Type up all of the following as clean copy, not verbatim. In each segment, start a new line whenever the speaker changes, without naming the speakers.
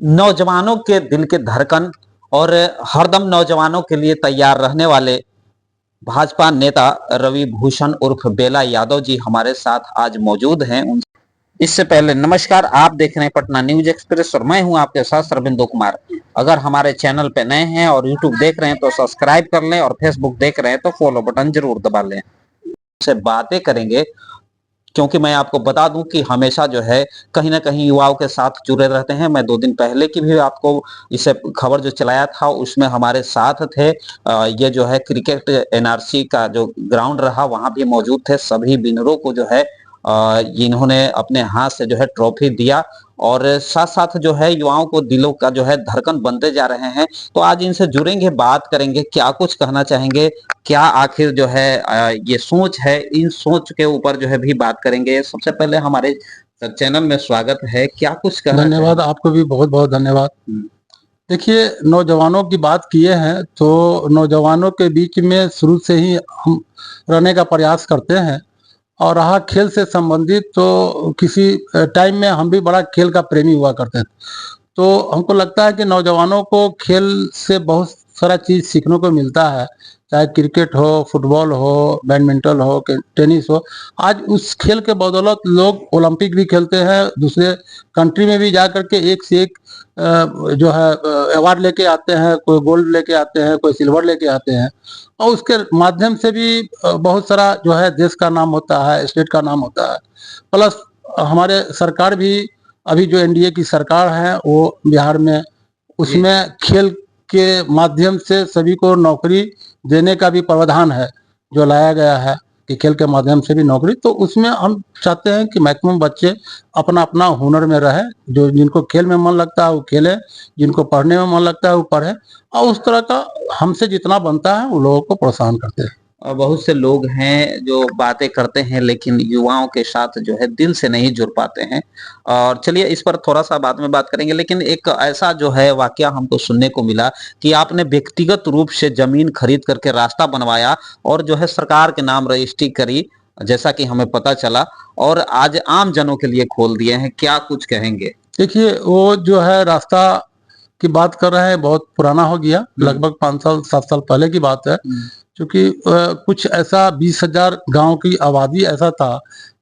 नौजवानों के दिल के धड़कन और हरदम नौजवानों के लिए तैयार रहने वाले भाजपा नेता रवि भूषण उर्फ बेला यादव जी हमारे साथ आज मौजूद हैं। इससे पहले नमस्कार, आप देख रहे हैं पटना न्यूज एक्सप्रेस और मैं हूं आपके साथ सरबिंदु कुमार। अगर हमारे चैनल पे नए हैं और यूट्यूब देख रहे हैं तो सब्सक्राइब कर लें और फेसबुक देख रहे हैं तो फॉलो बटन जरूर दबा लें। से बातें करेंगे क्योंकि मैं आपको बता दूं कि हमेशा जो है कहीं ना कहीं युवाओं के साथ जुड़े रहते हैं। मैं 2 दिन पहले की भी आपको इसे खबर जो चलाया था उसमें हमारे साथ थे। ये जो है क्रिकेट एनआरसी का जो ग्राउंड रहा वहां भी मौजूद थे। सभी विनरों को जो है इन्होंने अपने हाथ से जो है ट्रॉफी दिया और साथ साथ जो है युवाओं को दिलों का जो है धड़कन बनते जा रहे हैं। तो आज इनसे जुड़ेंगे, बात करेंगे, क्या कुछ कहना चाहेंगे, क्या आखिर जो है ये सोच है, इन सोच के ऊपर जो है भी बात करेंगे। सबसे पहले हमारे चैनल में स्वागत है, क्या कुछ कहना
धन्यवाद। आपको भी बहुत बहुत धन्यवाद। देखिए, नौजवानों की बात किए हैं तो नौजवानों के बीच में शुरू से ही हम रहने का प्रयास करते हैं और रहा खेल से संबंधित तो किसी टाइम में हम भी बड़ा खेल का प्रेमी हुआ करते थे। तो हमको लगता है कि नौजवानों को खेल से बहुत सारा चीज़ सीखने को मिलता है, चाहे क्रिकेट हो, फुटबॉल हो, बैडमिंटन हो, टेनिस हो। आज उस खेल के बदौलत लोग ओलंपिक भी खेलते हैं, दूसरे कंट्री में भी जा कर के एक से एक जो है अवार्ड लेके आते हैं। कोई गोल्ड लेके आते हैं, कोई सिल्वर लेके आते हैं और उसके माध्यम से भी बहुत सारा जो है देश का नाम होता है, स्टेट का नाम होता है। प्लस हमारे सरकार भी, अभी जो एनडीए की सरकार है वो बिहार में, उसमें खेल के माध्यम से सभी को नौकरी देने का भी प्रावधान है जो लाया गया है कि खेल के माध्यम से भी नौकरी। तो उसमें हम चाहते हैं कि मैक्सिमम बच्चे अपना अपना हुनर में रहे, जो जिनको खेल में मन लगता है वो खेले, जिनको पढ़ने में मन लगता है वो पढ़े और उस तरह का हमसे जितना बनता है उन लोगों को प्रोत्साहन करते हैं।
बहुत से लोग हैं जो बातें करते हैं लेकिन युवाओं के साथ जो है दिल से नहीं जुड़ पाते हैं। और चलिए इस पर थोड़ा सा बाद में बात करेंगे, लेकिन एक ऐसा जो है वाकया हमको सुनने को मिला कि आपने व्यक्तिगत रूप से जमीन खरीद करके रास्ता बनवाया और जो है सरकार के नाम रजिस्ट्री करी, जैसा कि हमें पता चला, और आज आम जनों के लिए खोल दिए हैं। क्या कुछ कहेंगे?
देखिए, वो जो है रास्ता की बात कर रहे हैं, बहुत पुराना हो गया, लगभग 5 साल 7 साल पहले की बात है। क्योंकि कुछ ऐसा 20,000 गांव की आबादी ऐसा था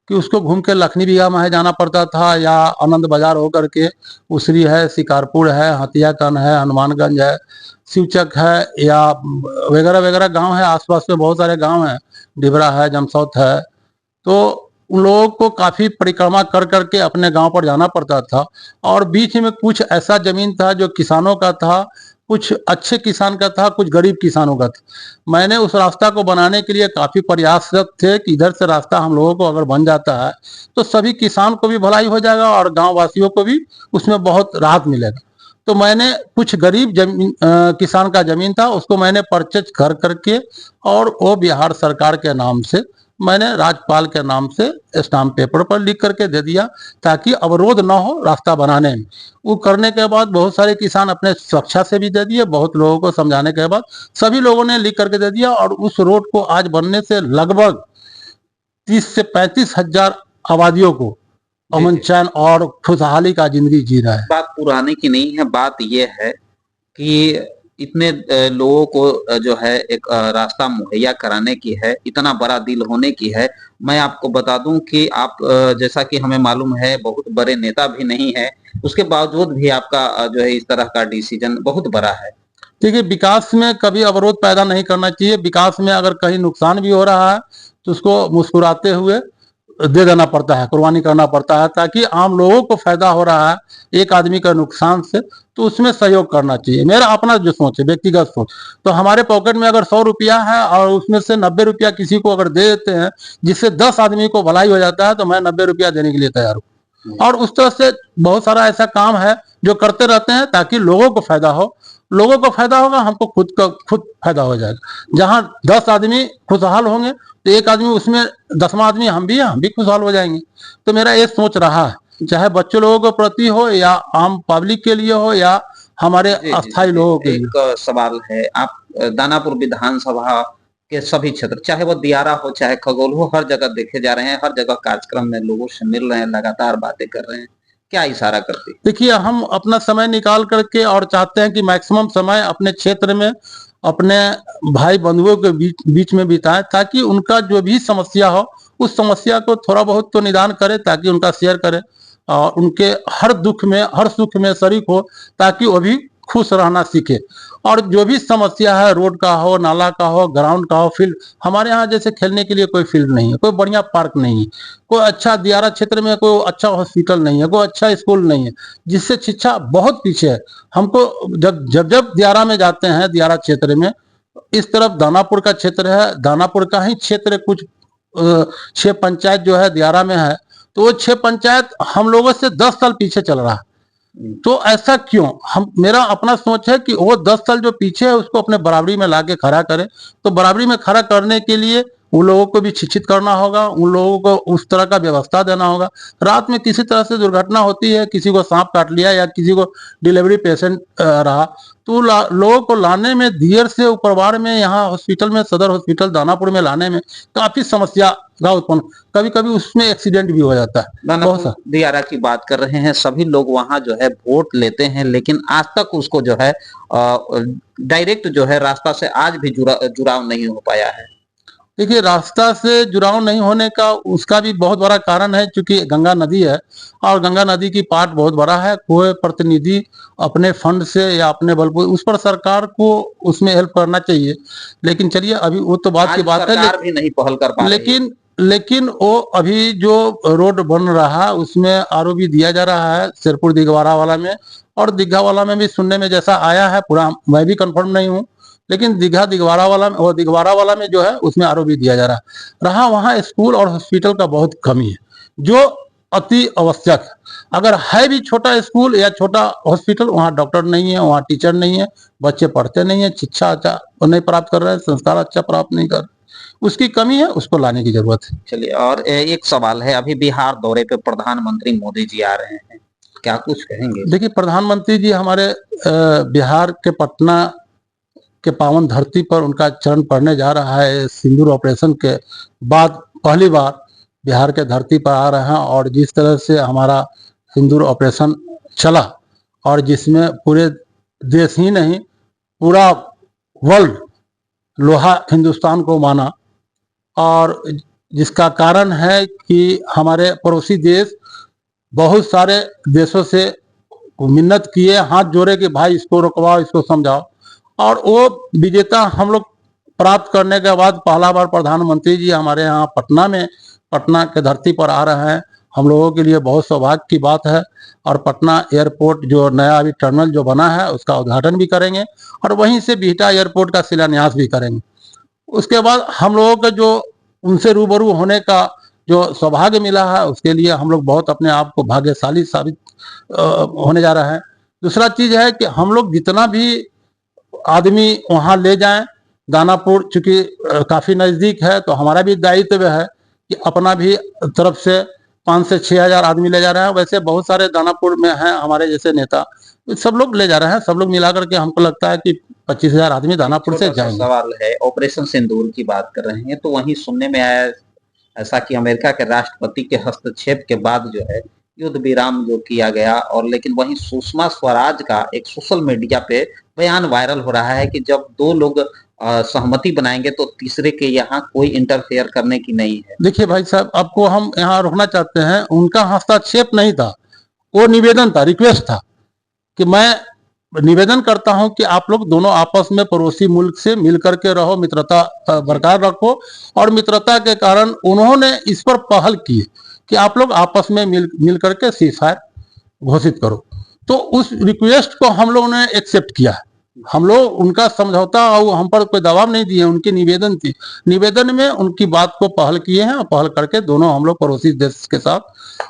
कि उसको घूम के लखनी बिगा में जाना पड़ता था या आनंद बाजार होकर के उसरी है, शिकारपुर है, हथियाकन है, हनुमानगंज है, शिवचक है या वगैरह वगैरह गांव है। आसपास में बहुत सारे गांव हैं, डिबरा है, जमसौत है। तो उन लोगों को काफी परिक्रमा कर करके अपने गांव पर जाना पड़ता था और बीच में कुछ ऐसा जमीन था जो किसानों का था, कुछ अच्छे किसान का था, कुछ गरीब किसानों का था। मैंने उस रास्ता को बनाने के लिए काफी प्रयासरत थे कि इधर से रास्ता हम लोगों को अगर बन जाता है तो सभी किसान को भी भलाई हो जाएगा और गांव वासियों को भी उसमें बहुत राहत मिलेगा। तो मैंने कुछ गरीब जमीन किसान का जमीन था उसको मैंने परचेज कर करके और वो बिहार सरकार के नाम से मैंने राज्यपाल के नाम से स्टाम्प पेपर पर लिख करके दे दिया ताकि अवरोध न हो रास्ता बनाने में। वो करने के बाद बहुत सारे किसान अपने सुरक्षा से भी दे दिए, बहुत लोगों को समझाने के बाद सभी लोगों ने लिख करके दे दिया और उस रोड को आज बनने से लगभग 30 से 35 हजार आबादियों को अमन चैन और खुशहाली का जिंदगी जी रहा है।
बात पुराने की नहीं है, बात यह है कि इतने लोगों को जो है एक रास्ता मुहैया कराने की है, इतना बड़ा दिल होने की है। मैं आपको बता दूं कि आप जैसा कि हमें मालूम है बहुत बड़े नेता भी नहीं है, उसके बावजूद भी आपका जो है इस तरह का डिसीजन बहुत बड़ा है।
देखिए, विकास में कभी अवरोध पैदा नहीं करना चाहिए। विकास में अगर कहीं नुकसान भी हो रहा है तो उसको मुस्कुराते हुए दे देना पड़ता है, कुर्बानी करना पड़ता है, ताकि आम लोगों को फायदा हो रहा है एक आदमी का नुकसान से तो उसमें सहयोग करना चाहिए। मेरा अपना जो सोच है, व्यक्तिगत सोच, तो हमारे पॉकेट में अगर 100 रुपया है और उसमें से 90 रुपया किसी को अगर दे देते हैं जिससे 10 आदमी को भलाई हो जाता है तो मैं 90 रुपया देने के लिए तैयार हूँ। और उस तरह से बहुत सारा ऐसा काम है जो करते रहते हैं ताकि लोगों को फायदा हो। लोगों को फायदा होगा, हमको खुद फायदा हो जाएगा। जहां 10 आदमी खुशहाल होंगे तो एक आदमी उसमें 10वां आदमी हम भी खुशहाल हो जाएंगे। तो मेरा ये सोच रहा है, चाहे बच्चे लोगों के प्रति हो या आम पब्लिक के लिए हो या हमारे अस्थायी लोगों के लिए।
एक सवाल है, आप दानापुर विधानसभा के सभी क्षेत्र, चाहे वो दियारा हो चाहे खगोल हो, हर जगह देखे जा रहे हैं, हर जगह कार्यक्रम में लोगों से मिल रहे हैं, लगातार बातें कर रहे हैं। क्या इशारा करती?
देखिए, हम अपना समय निकाल करके और चाहते हैं कि मैक्सिमम समय अपने क्षेत्र में अपने भाई बंधुओं के बीच बीच में बिताएं, ताकि उनका जो भी समस्या हो उस समस्या को थोड़ा बहुत तो निदान करें, ताकि उनका शेयर करें और उनके हर दुख में हर सुख में शरीक हो, ताकि वो भी खुश रहना सीखे। और जो भी समस्या है, रोड का हो, नाला का हो, ग्राउंड का हो, फील्ड, हमारे यहाँ जैसे खेलने के लिए कोई फील्ड नहीं है, कोई बढ़िया पार्क नहीं है, कोई अच्छा दियारा क्षेत्र में कोई अच्छा हॉस्पिटल नहीं है, कोई अच्छा स्कूल नहीं है, जिससे शिक्षा बहुत पीछे है। हमको जब जब जब दियारा में जाते हैं, दियारा क्षेत्र में, इस तरफ दानापुर का क्षेत्र है, दानापुर का ही क्षेत्र कुछ 6 पंचायत जो है दियारा में है, तो वो 6 पंचायत हम लोगों से 10 साल पीछे चल रहा है। तो ऐसा क्यों? हम मेरा अपना सोच है कि वो 10 साल जो पीछे है उसको अपने बराबरी में लाके खड़ा करें। तो बराबरी में खड़ा करने के लिए उन लोगों को भी शिक्षित करना होगा, उन लोगों को उस तरह का व्यवस्था देना होगा। रात में किसी तरह से दुर्घटना होती है, किसी को सांप काट लिया या किसी को डिलीवरी पेशेंट रहा, तो लोगों को लाने में देर से उपरवार में यहाँ हॉस्पिटल में, सदर हॉस्पिटल दानापुर में लाने में काफी समस्या का उत्पन्न, कभी कभी उसमें एक्सीडेंट भी हो जाता है। बहुत
दानापुर
सा
दियारा की बात कर रहे हैं, सभी लोग वहां जो है वोट लेते हैं, लेकिन आज तक उसको जो है डायरेक्ट जो है रास्ता से आज भी जुड़ाव नहीं हो पाया है।
देखिए, रास्ता से जुड़ाव नहीं होने का उसका भी बहुत बड़ा कारण है, क्योंकि गंगा नदी है और गंगा नदी की पाट बहुत बड़ा है। कोई प्रतिनिधि अपने फंड से या अपने बल पर, उस पर सरकार को उसमें हेल्प करना चाहिए। लेकिन चलिए, अभी वो तो बात की
आज
बात है,
सरकार भी नहीं पहल कर पा रही है।
लेकिन लेकिन वो अभी जो रोड बन रहा है उसमें आरओबी दिया जा रहा है, सिरपुर दिगवारा वाला में, और दीघा वाला में भी सुनने में जैसा आया है, पूरा मैं भी कंफर्म नहीं हूँ, लेकिन दीघा दिगवारा वाला और दिगवारा वाला में जो है उसमें आरओबी दिया जा रहा वहाँ स्कूल और हॉस्पिटल का बहुत कमी है, जो अति आवश्यक है। अगर है भी छोटा स्कूल या छोटा हॉस्पिटल, वहाँ डॉक्टर नहीं है, वहाँ टीचर नहीं है, बच्चे पढ़ते नहीं है, शिक्षा अच्छा नहीं प्राप्त कर रहे हैं, संस्कार अच्छा प्राप्त नहीं कर रहे, उसकी कमी है, उसको लाने की जरूरत है।
चलिए, और एक सवाल है, अभी बिहार दौरे पे प्रधानमंत्री मोदी जी आ रहे हैं, क्या कुछ कहेंगे?
देखिए, प्रधानमंत्री जी हमारे बिहार के पटना के पावन धरती पर उनका चरण पड़ने जा रहा है। सिंदूर ऑपरेशन के बाद पहली बार बिहार के धरती पर आ रहे हैं, और जिस तरह से हमारा सिंदूर ऑपरेशन चला और जिसमें पूरे देश ही नहीं पूरा वर्ल्ड लोहा हिंदुस्तान को माना, और जिसका कारण है कि हमारे पड़ोसी देश बहुत सारे देशों से मिन्नत किए, हाथ जोड़े कि भाई इसको रुकवाओ, इसको समझाओ, और वो विजेता हम लोग प्राप्त करने के बाद पहला बार प्रधानमंत्री जी हमारे यहाँ पटना के धरती पर आ रहे हैं। हम लोगों के लिए बहुत सौभाग्य की बात है, और पटना एयरपोर्ट जो नया अभी टर्मिनल जो बना है उसका उद्घाटन भी करेंगे, और वहीं से बिहटा एयरपोर्ट का शिलान्यास भी करेंगे। उसके बाद हम लोगों का जो उनसे रूबरू होने का जो सौभाग्य मिला है, उसके लिए हम लोग बहुत अपने आप को भाग्यशाली साबित होने जा रहे हैं। दूसरा चीज है कि हम लोग जितना भी आदमी वहां ले जाएं, दानापुर चूंकि काफी नजदीक है, तो हमारा भी दायित्व है कि अपना भी तरफ से 5 से 6 हजार आदमी ले जा रहे हैं। वैसे बहुत सारे दानापुर में हैं हमारे जैसे नेता, सब लोग ले जा रहे हैं, सब लोग मिला करके हमको लगता है कि 25,000 आदमी दानापुर से जाएंगे।
सवाल है, ऑपरेशन सिंदूर की बात कर रहे हैं, तो वहीं सुनने में आया ऐसा कि अमेरिका के राष्ट्रपति के हस्तक्षेप के बाद जो है युद्ध विराम जो किया गया, और लेकिन वहीं सुषमा स्वराज का एक सोशल मीडिया पे बयान वायरल हो रहा है कि जब दो लोग सहमति बनाएंगे तो तीसरे के यहाँ कोई इंटरफेयर करने की नहीं है।
देखिए भाई साहब, आपको हम यहाँ रोकना चाहते हैं, उनका हस्तक्षेप नहीं था, वो निवेदन था, रिक्वेस्ट था कि मैं निवेदन करता हूं कि आप लोग दोनों आपस में पड़ोसी मुल्क से मिल करके रहो, मित्रता बरकरार रखो, और मित्रता के कारण उन्होंने इस पर पहल की कि आप लोग आपस में मिल करके सीजफायर घोषित करो। तो उस रिक्वेस्ट को हम लोगों ने एक्सेप्ट किया है। हम लोग उनका समझौता, और हम पर कोई दबाव नहीं दिए, उनकी निवेदन थी, निवेदन में उनकी बात को पहल किए हैं, और पहल करके दोनों हम लोग पड़ोसी देश के साथ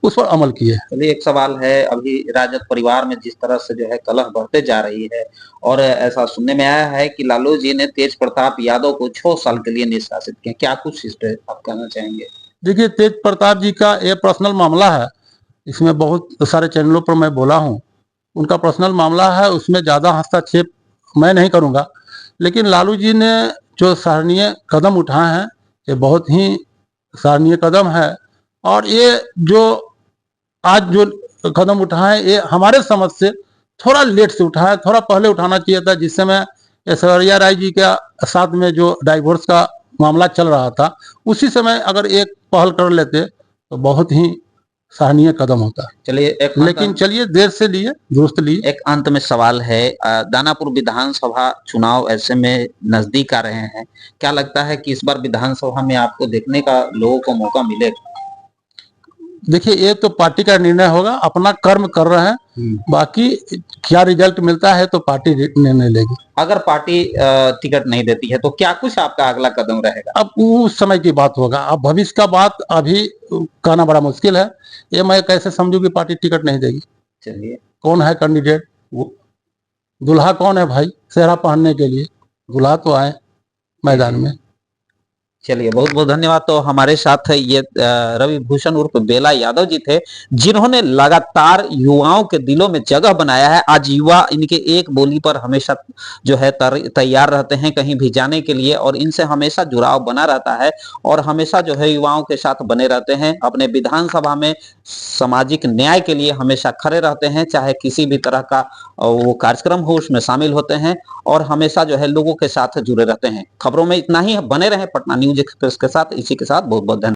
उस पर अमल किए।
चलिए, एक सवाल है, अभी राजद परिवार में जिस तरह से जो है कलह बढ़ते जा रही है, और ऐसा सुनने में आया है कि लालू जी ने तेज प्रताप यादव को 6 साल के लिए निष्कासित किया, क्या कुछ इस पे आप कहना चाहेंगे?
देखिए, तेज प्रताप जी का ये पर्सनल मामला है, इसमें बहुत सारे चैनलों पर मैं बोला हूँ, उनका पर्सनल मामला है, उसमें ज्यादा हस्तक्षेप मैं नहीं करूंगा। लेकिन लालू जी ने जो सराहनीय कदम उठाए हैं, ये बहुत ही सराहनीय कदम है, और ये जो आज जो कदम उठाए, ये हमारे समझ से थोड़ा लेट से उठाया, थोड़ा पहले उठाना चाहिए था। जिस समय ऐश्वर्या राय जी के साथ में जो डाइवोर्स का मामला चल रहा था, उसी समय अगर एक पहल कर लेते तो बहुत ही सराहनीय कदम होता।
चलिए एक
लेकिन चलिए देर से लिए दुरुस्त लिए।
एक अंत में सवाल है, दानापुर विधानसभा चुनाव ऐसे में नजदीक आ रहे हैं, क्या लगता है कि इस बार विधानसभा में आपको देखने का लोगों को मौका मिलेगा?
देखिए ये तो पार्टी का निर्णय होगा, अपना कर्म कर रहे हैं, बाकी क्या रिजल्ट मिलता है तो पार्टी निर्णय लेगी।
अगर पार्टी टिकट नहीं देती है तो क्या कुछ आपका अगला कदम रहेगा?
अब उस समय की बात होगा, अब भविष्य का बात अभी कहना बड़ा मुश्किल है। ये मैं कैसे समझूं कि पार्टी टिकट नहीं देगी?
चलिए,
कौन है कैंडिडेट? वो दुल्हा कौन है भाई सेहरा पहनने के लिए? दुल्हा तो आए मैदान में।
चलिए बहुत बहुत धन्यवाद। तो हमारे साथ ये रवि भूषण उर्फ बेला यादव जी थे, जिन्होंने लगातार युवाओं के दिलों में जगह बनाया है। आज युवा इनके एक बोली पर हमेशा जो है तैयार रहते हैं कहीं भी जाने के लिए, और इनसे हमेशा जुड़ाव बना रहता है और हमेशा जो है युवाओं के साथ बने रहते हैं। अपने विधानसभा में सामाजिक न्याय के लिए हमेशा खड़े रहते हैं, चाहे किसी भी तरह का वो कार्यक्रम हो उसमें शामिल होते हैं और हमेशा जो है लोगों के साथ जुड़े रहते हैं। खबरों में इतना ही, बने रहें पटना न्यूज एक्सप्रेस के साथ। इसी के साथ बहुत बहुत धन्यवाद।